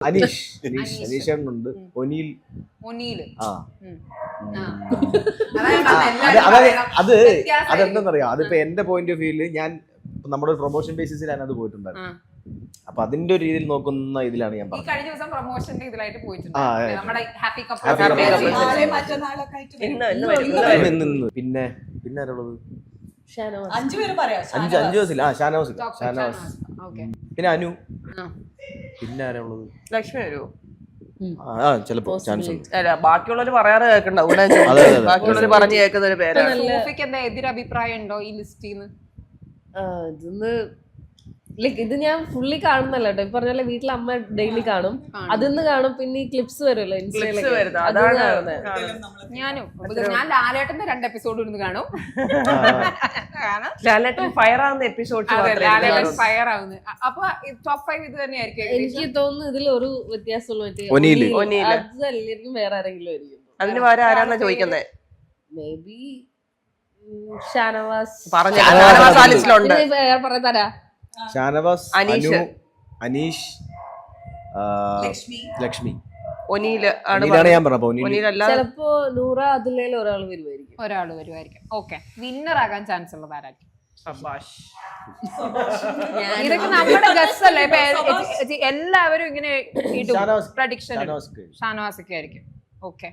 അനീഷുണ്ട്. O'Neill. അതെന്താന്നറിയാം, അതിപ്പോ എന്റെ point of വ്യൂല് ഞാൻ നമ്മുടെ പ്രൊമോഷൻ ബേസിസിൽ ഞാനത് പോയിട്ടുണ്ടായിരുന്നു. അപ്പൊ അതിന്റെ ഒരു രീതിയിൽ നോക്കുന്ന ഇതിലാണ് ഞാൻ പറഞ്ഞത്. കഴിഞ്ഞ ദിവസം പ്രൊമോഷന്റെ ഇതിലായിട്ട് പോയിട്ടുണ്ട്. പിന്നെ ആരുള്ളത്? അഞ്ചു വയസ്സില്ല. ഷാനവാസ്. പിന്നെ അനു. പിന്നെ ആരുള്ളത്? ലക്ഷ്മി വരുമോ? ചിലപ്പോ ചാൻസ് ഉണ്ട്. ബാക്കിയുള്ളവര് പറയാറ് കേൾക്കണ്ടാവും. ബാക്കിയുള്ളവര് പറഞ്ഞു കേൾക്കുന്ന ഒരു പേരാണ്. എന്താ എതിരഭിപ്രായം ഉണ്ടോ ഈ ലിസ്റ്റിന്ന്? ഇതൊന്ന് ലൈക്ക് ഇത് ഞാൻ ഫുള്ളി കാണുന്നല്ല കേട്ടോ. ഇപ്പൊ പറഞ്ഞ വീട്ടിൽ അമ്മ ഡെയിലി കാണും, അതിന്ന് കാണും. പിന്നെ ഈ ക്ലിപ്സ് വരുമല്ലോ ഇൻസ്റ്റയിലൊക്കെ, ഞാൻ ലാലേട്ടന്റെ 2 എപ്പിസോഡ് ഇരുന്ന് കാണും. ലാലേട്ടൻ ഫയർ ആവുന്ന എപ്പിസോഡ് ഫയർ ആവുന്നത്. അപ്പൊ ടോപ്പ് 5 ഇത് തന്നെയായിരിക്കും. എനിക്ക് തോന്നുന്നു ഇതിൽ ഒരു വ്യത്യാസമുള്ള അതല്ലായിരിക്കും, വേറെ ആരെങ്കിലും ആയിരിക്കും. അതിന് വേറെ ആരാന്നാ ചോദിക്കുന്നത്? Maybe Shanavas. പറഞ്ഞതാരാ? ഷാനവാസ്, അനീഷ്, ലക്ഷ്മി, ഒനീല് ഞാൻ പറഞ്ഞത്. ചിലപ്പോ നൂറ അതിലേലും ഒരാൾ വരുമായിരിക്കും. ഓക്കെ, വിന്നർ ആകാൻ ചാൻസ് ഉള്ളത് ആരായിരിക്കും? ഇതൊക്കെ നമ്മുടെ ഗസ് അല്ലേ? എല്ലാവരും ഇങ്ങനെ പ്രഡിക്ഷൻ ഷാനവാസൊക്കെ ആയിരിക്കും. ഓക്കെ,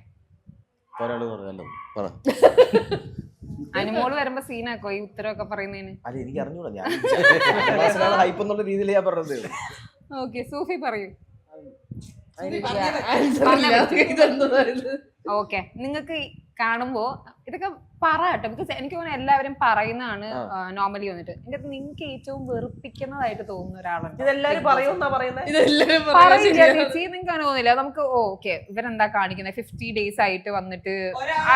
അനുമോള് വരുമ്പോ സീനാക്കോ ഈ ഉത്തരവൊക്കെ പറയുന്നതിന്? എനിക്ക് അറിഞ്ഞൂടാ, ഞാൻ ഹൈപ്പ് എന്നുള്ള രീതിയിൽ ഞാൻ പറഞ്ഞത്. ഓക്കെ, സൂഫി പറയൂ. ഓക്കെ, നിങ്ങൾക്ക് കാണുമ്പോ ഇതൊക്കെ പറയട്ടെ, ബിക്കോസ് എനിക്ക് തോന്നുന്നു എല്ലാവരും പറയുന്നതാണ് നോർമലി വന്നിട്ട്. എന്റെ നിങ്ങൾക്ക് ഏറ്റവും വെറുപ്പിക്കുന്നതായിട്ട് തോന്നുന്ന ഒരാളുണ്ട്. ഇതെല്ലാരും പറയുമെന്നാ പറയുന്നത്. ചേച്ചി നിങ്ങൾക്ക് അങ്ങനെ തോന്നില്ല? നമുക്ക് ഓക്കെ ഇവരെന്താ കാണിക്കുന്നത്, 50 days ആയിട്ട് വന്നിട്ട്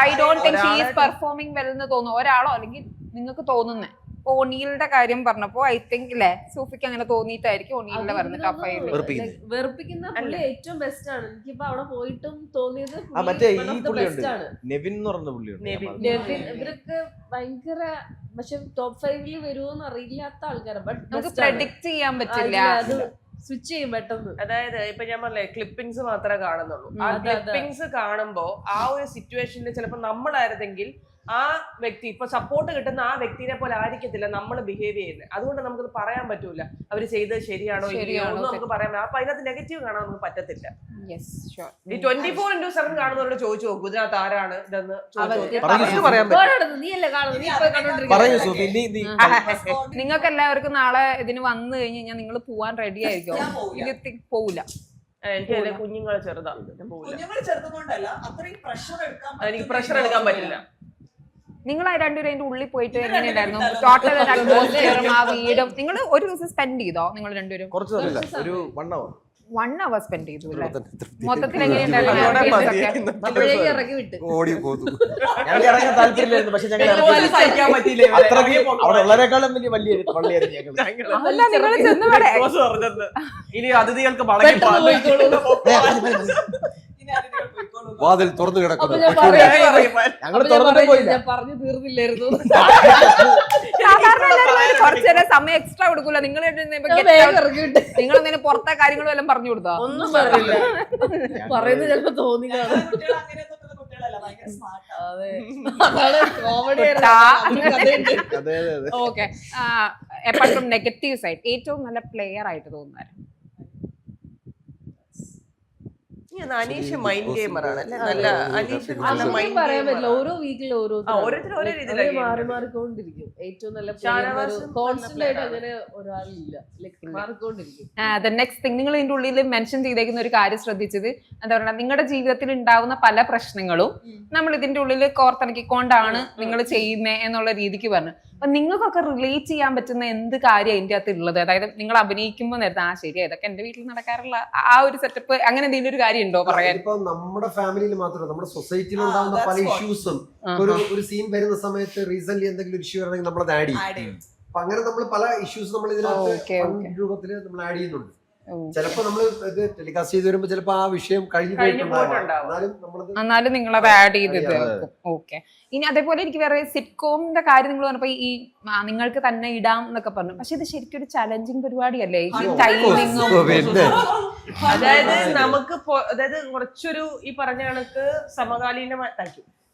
I don't think she is performing well എന്ന് തോന്നുന്നു ഒരാളോ, അല്ലെങ്കിൽ നിങ്ങൾക്ക് തോന്നുന്നേ. ഒനീലിന്റെ കാര്യം പറഞ്ഞപ്പോ ഐ തിങ്ക് അല്ലേ സൂഫിക്ക് അങ്ങനെ തോന്നിയിട്ടായിരിക്കും ഒനീലിന്റെ പറഞ്ഞിട്ട് വെറുപ്പിക്കുന്ന പുള്ളി ഏറ്റവും ബെസ്റ്റ് ആണ്. എനിക്കിപ്പോ അവിടെ പോയിട്ടും തോന്നിയത് ഇവരൊക്കെ ഭയങ്കര, പക്ഷെ ടോപ്പ് 5 വരുമോന്ന് അറിയില്ലാത്ത ആൾക്കാരാണ്. ബട്ട് നമുക്ക് പ്രെഡിക്റ്റ് ചെയ്യാൻ പറ്റില്ല, അത് സ്വിച്ച് ചെയ്യും പെട്ടെന്ന്. അതായത് ഇപ്പൊ ഞാൻ പറഞ്ഞേ ക്ലിപ്പിംഗ്സ് മാത്രമേ കാണുന്നുള്ളൂ. ആ ക്ലിപ്പിംഗ്സ് കാണുമ്പോ ആ ഒരു സിറ്റുവേഷനിൽ ചിലപ്പോ നമ്മളായിരുന്നെങ്കിൽ ആ വ്യക്തി ഇപ്പൊ സപ്പോർട്ട് കിട്ടുന്ന ആ വ്യക്തിനെ പോലെ ആയിരിക്കത്തില്ല നമ്മൾ ബിഹേവ് ചെയ്യുന്നത്. അതുകൊണ്ട് നമുക്കത് പറയാൻ പറ്റൂല അവര് ചെയ്തത് ശരിയാണോ ഇല്ലയോ ഒന്നും നമുക്ക് പറയാൻ പറ്റില്ല. അപ്പൊ അതിനകത്ത് നെഗറ്റീവ് കാണാൻ നമുക്ക് പറ്റത്തില്ല. ഈ 24/7 കാണുന്നവരോട് ചോദിച്ചു നോക്കും ഇതിനകത്ത് ആരാണ് ഇതെന്ന് പറയാൻ പറ്റും. നിങ്ങൾക്ക് എല്ലാവർക്കും നാളെ ഇതിന് വന്നു കഴിഞ്ഞാൽ നിങ്ങൾ പോവാൻ റെഡി ആയിരിക്കും? പോവില്ല. എനിക്ക് കുഞ്ഞുങ്ങളെ ചെറുതാ, എനിക്ക് പ്രഷർ എടുക്കാൻ പറ്റില്ല. നിങ്ങൾ ആ രണ്ടുപേരും അതിന്റെ ഉള്ളിൽ പോയിട്ട് എങ്ങനെയുണ്ടായിരുന്നു ടോട്ടൽ അറ്റ്മോസ്ഫിയറും ആ വീടും? നിങ്ങൾ ഒരു ദിവസം സ്പെൻഡ് ചെയ്തോ നിങ്ങൾ രണ്ടുപേരും? ഒരു 1 hour സ്പെൻഡ് ചെയ്തു അല്ലേ? മൊത്തത്തിൽ എങ്ങനെയുണ്ടായിരുന്നു? ഇറക്കി വിട്ട് ഓടി പോന്നു. ഞങ്ങൾക്ക് ഇറങ്ങാൻ താല്പര്യമില്ലായിരുന്നു, പക്ഷെ ഞങ്ങൾ അവിടെ ഉള്ളവരെക്കാളും വലിയ ഇനി അതിഥികൾക്ക് വാതിൽ തുറന്നു കിടക്കുന്നു. പറഞ്ഞു തീർന്നില്ലായിരുന്നു. കുറച്ചേരം സമയം എക്സ്ട്രാ കൊടുക്കൂല? നിങ്ങൾ നിങ്ങൾ പുറത്തെ കാര്യങ്ങളും എല്ലാം പറഞ്ഞു കൊടുത്താ? ഒന്നും പറഞ്ഞില്ല, പറയുന്നത് ചിലപ്പോ തോന്നില്ല. Okay, apart from negative side ഏറ്റവും നല്ല പ്ലെയർ ആയിട്ട് തോന്നുന്നത്? അനീഷ് മൈൻഡ് ഗെയിമർ ആണ്. പറയാൻ പറ്റില്ല, ഓരോ വീക്കിൽ ഓരോ മാറി മാറിക്കൊണ്ടിരിക്കും. ഏറ്റവും നല്ല കോൺസ്റ്റന്റ് ആയിട്ട് അങ്ങനെ ഒരാളില്ല, മാറിക്കൊണ്ടിരിക്കും. നെക്സ്റ്റ് തിങ്, നിങ്ങൾ ഇതിന്റെ ഉള്ളിൽ മെൻഷൻ ചെയ്തേക്കുന്ന ഒരു കാര്യം ശ്രദ്ധിച്ചത് എന്താ പറയുക, നിങ്ങളുടെ ജീവിതത്തിൽ ഉണ്ടാവുന്ന പല പ്രശ്നങ്ങളും നമ്മൾ ഇതിന്റെ ഉള്ളിൽ കോർത്തിണക്കിക്കൊണ്ടാണ് നിങ്ങൾ ചെയ്യുന്നത് എന്നുള്ള രീതിക്ക് പറഞ്ഞു. അപ്പൊ നിങ്ങൾക്കൊക്കെ റിലേറ്റ് ചെയ്യാൻ പറ്റുന്ന എന്ത് കാര്യം അതിന്റെ അകത്ത് ഉള്ളത്? അതായത് നിങ്ങൾ അഭിനയിക്കുമ്പോൾ നേരത്തെ ശരി ഇതൊക്കെ എന്റെ വീട്ടിൽ നടക്കാറുള്ള ആ ഒരു സെറ്റപ്പ്, അങ്ങനെ എന്തെങ്കിലും ഒരു കാര്യം ഉണ്ടോ പറയാൻ? ഇപ്പൊ നമ്മുടെ ഫാമിലിയിൽ മാത്രമല്ല നമ്മുടെ സൊസൈറ്റിയിൽ ഉണ്ടാകുന്ന പല ഇഷ്യൂസും ഒരു സീൻ വരുന്ന സമയത്ത് റീസെന്റ് എന്തെങ്കിലും ഒരു ഇഷ്യൂ ആണെങ്കിൽ നമ്മളത് ആഡ് ചെയ്യും. അപ്പൊ അങ്ങനെ നമ്മൾ പല ഇഷ്യൂസ് നമ്മൾ ഇതിനകത്ത് രൂപത്തിൽ നമ്മൾ ആഡ് ചെയ്യുന്നുണ്ട്. ചിലപ്പോ നമ്മൾ ഇത് ടെലികാസ്റ്റ് ചെയ്ത് വരുമ്പോ ചിലപ്പോ ആ വിഷയം കഴിഞ്ഞു പോയിട്ടുണ്ടാവും. എന്നാലും നമ്മളത് എന്നാലും നിങ്ങളത് ആഡ് ചെയ്തിട്ട് ഓക്കെ. ഇനി അതേപോലെ എനിക്ക് വേറെ സിറ്റ്കോമിന്റെ കാര്യം നിങ്ങൾ പറഞ്ഞപ്പോ ഈ നിങ്ങൾക്ക് തന്നെ ഇടാം എന്നൊക്കെ പറഞ്ഞു, പക്ഷെ ഇത് ശരിക്കും ഒരു ചലഞ്ചിങ് പരിപാടിയല്ലേ ഈ ടൈമിങ്ങും? അതായത് നമുക്ക് അതായത് കുറച്ചൊരു ഈ പറഞ്ഞ കണക്ക്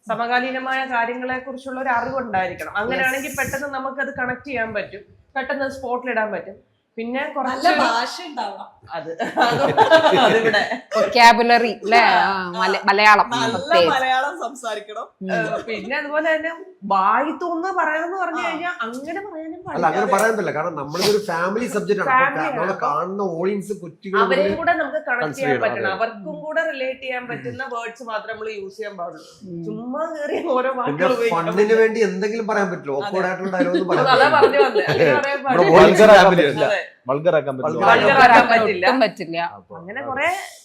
സമകാലീനമായ കാര്യങ്ങളെ കുറിച്ചുള്ള ഒരു അറിവുണ്ടായിരിക്കണം. അങ്ങനെയാണെങ്കിൽ പെട്ടെന്ന് നമുക്ക് അത് കണക്ട് ചെയ്യാൻ പറ്റും, പെട്ടെന്ന് സ്പോട്ടിൽ ഇടാൻ പറ്റും. പിന്നെ കുറച്ച് ഭാഷ ഉണ്ടാവണം, അതിവിടെ വൊക്കാബുലറി അല്ലേ, മലയാളം നല്ല മലയാളം സംസാരിക്കണം. പിന്നെ അതുപോലെ തന്നെ വായി തോന്നുന്ന പറയാന്ന് പറഞ്ഞു കഴിഞ്ഞാൽ അങ്ങനെ പറയാനും അല്ല അങ്ങനെ പറയാൻ പറ്റില്ല, കാരണം നമ്മളിതൊരു ഫാമിലി സബ്ജക്റ്റ് ആണ്. നമ്മളെ കാണുന്ന ഓഡിയൻസ് കുട്ടികൾ അവരെയും കൂടെ നമുക്ക് കണക്ട് ചെയ്യാൻ പറ്റണം, അവർക്കും കൂടെ റിലേറ്റ് ചെയ്യാൻ പറ്റുന്ന വേർഡ്സ് മാത്രമേ നമ്മൾ യൂസ് ചെയ്യാൻ പാടുള്ളൂ. ചുമ്മാ കയറി ഓരോ പിന്നെ ഫണ്ടിന് വേണ്ടി എന്തെങ്കിലും പറയാൻ പറ്റുമോ? ഓക്കോർഡ് ആയിട്ടുള്ള ഡയലോഗ് അതാ പറഞ്ഞു വന്നത്. വൾഗറാക്കാൻ പറ്റില്ല. അങ്ങനെ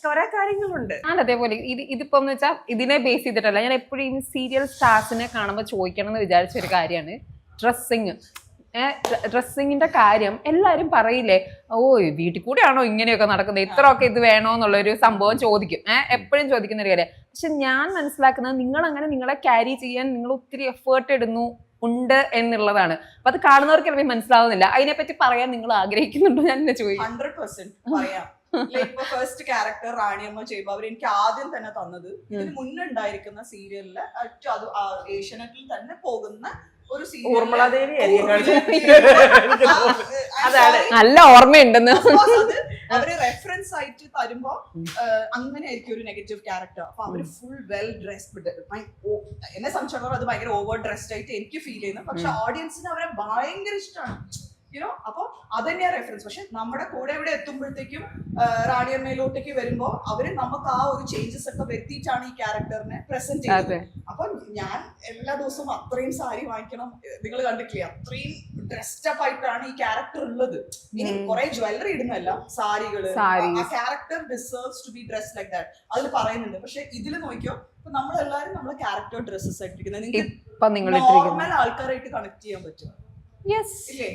കുറെ കാര്യങ്ങളുണ്ട്. അതേപോലെ ഇതിപ്പോ എന്ന് വെച്ചാൽ ഇതിനെ ബേസ് ചെയ്തിട്ടല്ല, ഞാൻ എപ്പോഴും സീരിയൽ സ്റ്റാർസിനെ കാണുമ്പോൾ ചോദിക്കണം എന്ന് വിചാരിച്ച ഒരു കാര്യമാണ് ഡ്രസ്സിങ്. ഡ്രസ്സിങ്ങിന്റെ കാര്യം എല്ലാരും പറയില്ലേ, ഓ വീട്ടിൽ കൂടെയാണോ ഇങ്ങനെയൊക്കെ നടക്കുന്നത്, ഇത്രയൊക്കെ ഇത് വേണോ എന്നുള്ളൊരു സംഭവം ചോദിക്കും, എപ്പോഴും ചോദിക്കുന്ന ഒരു കാര്യം. പക്ഷെ ഞാൻ മനസ്സിലാക്കുന്നത് നിങ്ങൾ അങ്ങനെ നിങ്ങളെ ക്യാരി ചെയ്യാൻ നിങ്ങൾ ഒത്തിരി എഫേർട്ട് ഇടുന്നു ഉണ്ട് എന്നുള്ളതാണ്. അപ്പൊ അത് കാണുന്നവർക്ക് ചിലപ്പോൾ മനസ്സിലാവുന്നില്ല. അതിനെപ്പറ്റി പറയാൻ നിങ്ങൾ ആഗ്രഹിക്കുന്നുണ്ടോ? ഞാൻ എന്നെ ചോദിക്കും. 100% പറയാം. ഇപ്പൊ ഫസ്റ്റ് ക്യാരക്ടർ റാണിയമ്മ ചെയ്യുമ്പോ അവർ എനിക്ക് ആദ്യം തന്നെ തന്നത് ഇതിന് മുന്നുണ്ടായിരിക്കുന്ന സീരിയലില് അത് ഏഷ്യാനെറ്റിൽ തന്നെ പോകുന്ന ഒരു ഊർമിളാദേവി നല്ല ഓർമ്മയുണ്ടെന്ന് അവര് റെഫറൻസ് ആയിട്ട് തരുമ്പോ അങ്ങനെ ആയിരിക്കും ഒരു നെഗറ്റീവ് ക്യാരക്ടർ. അപ്പൊ അവര് ഫുൾ വെൽ ഡ്രസ്ഡ്, എന്നെ സംബന്ധിച്ചിടത്തോളം അത് ഭയങ്കര ഓവർ ഡ്രസ്ഡ് ആയിട്ട് എനിക്ക് ഫീൽ ചെയ്യുന്നു. പക്ഷെ ഓഡിയൻസിന് അവരെ ഭയങ്കര ഇഷ്ടമാണ്, യുനോ. അപ്പൊ അതന്നെയാ റെഫറൻസ്. പക്ഷെ നമ്മുടെ കൂടെ ഇവിടെ എത്തുമ്പോഴത്തേക്കും റാണിയമ്മയിലോട്ടേക്ക് വരുമ്പോ അവര് നമുക്ക് ആ ഒരു ചേഞ്ചസ് ഒക്കെ വരുത്തിയിട്ടാണ് ഈ ക്യാരക്ടറിനെ പ്രസന്റ് ചെയ്യുന്നത്. അപ്പൊ ഞാൻ എല്ലാ ദിവസവും അത്രയും സാരി വാങ്ങിക്കണം, നിങ്ങൾ കണ്ടിട്ടില്ലേ, അത്രയും ഡ്രസ്ഡ് അപ്പ് ആയിട്ടാണ് ഈ ക്യാരക്ടർ ഉള്ളത്. ഇനി കുറെ ജ്വല്ലറി ഇടുന്നല്ല, സാരികള്. ആ character deserves to be dressed like that അതിൽ പറയുന്നുണ്ട്. പക്ഷെ ഇതിൽ നോക്കിയോ, ഇപ്പൊ നമ്മളെല്ലാരും നമ്മളെ ക്യാരക്ടർ ഡ്രസ്സസ് ആയിട്ടിരിക്കുന്നത് നിങ്ങൾക്ക് നോർമൽ ആൾക്കാരായിട്ട് കണക്ട് ചെയ്യാൻ പറ്റും.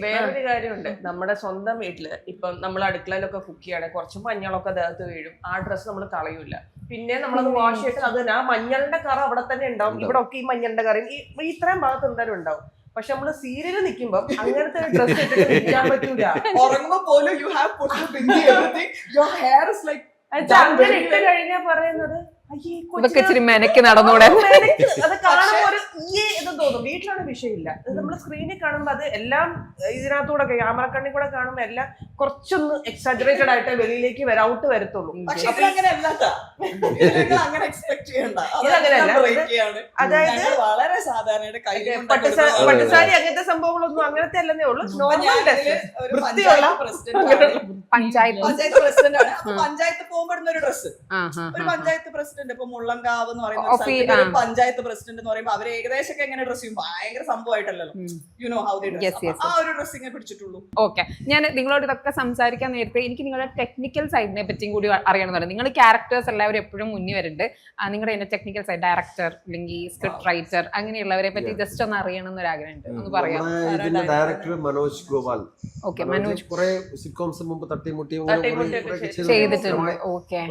വേറൊരു കാര്യമുണ്ട്, നമ്മുടെ സ്വന്തം വീട്ടില് ഇപ്പം നമ്മൾ അടുക്കളയിലൊക്കെ കുക്ക് ചെയ്യണേ കുറച്ച് മഞ്ഞളൊക്കെ ദേഹത്ത് വീഴും, ആ ഡ്രസ്സ് നമ്മൾ കളയൂല. പിന്നെ നമ്മളത് വാഷ് ചെയ്തിട്ട് അത് ആ മഞ്ഞളിന്റെ കറ അവിടെ തന്നെ ഉണ്ടാവും. ഇവിടെ ഒക്കെ ഈ മഞ്ഞളിന്റെ കറയും ഈ ഇത്രയും ഭാഗത്ത് എന്തായാലും ഉണ്ടാവും. പക്ഷെ നമ്മള് സീരിയല് നിൽക്കുമ്പോ അങ്ങനത്തെ ഡ്രസ്സ് ഇട്ടിട്ട് നിൽക്കാൻ പറ്റൂല. ഉറങ്ങുമ്പോ പോലും you have put bindi everything, your hair is like അങ്ങനെ ഇട്ട് കഴിഞ്ഞാ പറയുന്നത് ഇതൊക്കെ ഇച്ചിരി മെനക്ക് നടന്നൂടെ, അത് കാണുമ്പോ ഒരു എന്ന് തോന്നും. വീട്ടിലാണ് വിഷയമില്ല, നമ്മള് സ്ക്രീനിൽ കാണുമ്പോ അത് എല്ലാം ഇതിനകത്തൂടെ ക്യാമറ കണ്ണിൽ കൂടെ കാണുമ്പോ എല്ലാം കുറച്ചൊന്ന് എക്സാജറേറ്റഡ് ആയിട്ട് വെളിയിലേക്ക് ഔട്ട് വരത്തുള്ളൂ. അതായത് വളരെ സാധാരണ പട്ടുസാരി അങ്ങനത്തെ സംഭവങ്ങളൊന്നും അങ്ങനത്തെ അല്ലെന്നേ ഉള്ളൂ. പഞ്ചായത്ത് പ്രസിഡന്റ് ആണ്. പഞ്ചായത്ത് പോകുമ്പോഴുന്ന ഒരു ഡ്രസ്സ്, ഒരു പഞ്ചായത്ത് പ്രസിഡന്റ് ഇപ്പൊ മുള്ളങ്കാവ് എന്ന് പറയുന്ന പഞ്ചായത്ത് പ്രസിഡന്റ് എന്ന് പറയുമ്പോൾ അവര് ഏകദേശം എങ്ങനെ ഡ്രസ് ചെയ്യും, ഭയങ്കര സംഭവമായിട്ടല്ലോ, you know how they dress. ആ ഒരു ഡ്രസ്സിംഗേ പിടിച്ചിട്ടുള്ളൂ. ഓക്കെ, ഞാൻ നിങ്ങളോട് ഇതൊക്കെ സംസാരിക്കാൻ നേരത്തെ എനിക്ക് നിങ്ങളുടെ ടെക്നിക്കൽ സൈഡിനെ പറ്റിയും കൂടി അറിയണമെന്നുണ്ട്. നിങ്ങൾ ക്യാരക്ടേഴ്സ് എല്ലാവരും എപ്പോഴും മുന്നിൽ വരുന്നുണ്ട്, നിങ്ങളുടെ ടെക്നിക്കൽ സൈഡ്, ഡയറക്ടർ അല്ലെങ്കിൽ സ്ക്രിപ്റ്റ് റൈറ്റർ അങ്ങനെയുള്ളവരെ പറ്റി ജസ്റ്റ് ഒന്ന് അറിയണം എന്നൊരു ആഗ്രഹമുണ്ട്, ഒന്ന് പറയാം. ഇതിന്റെ ഡയറക്ടർ മനോജ് ഗോപാൽ. ഓക്കെ, മനോജ് കുറെ സിറ്റ്കോംസ് മുമ്പ് തട്ടിമുട്ടി ചെയ്തിട്ടുണ്ട്. ഓക്കെ.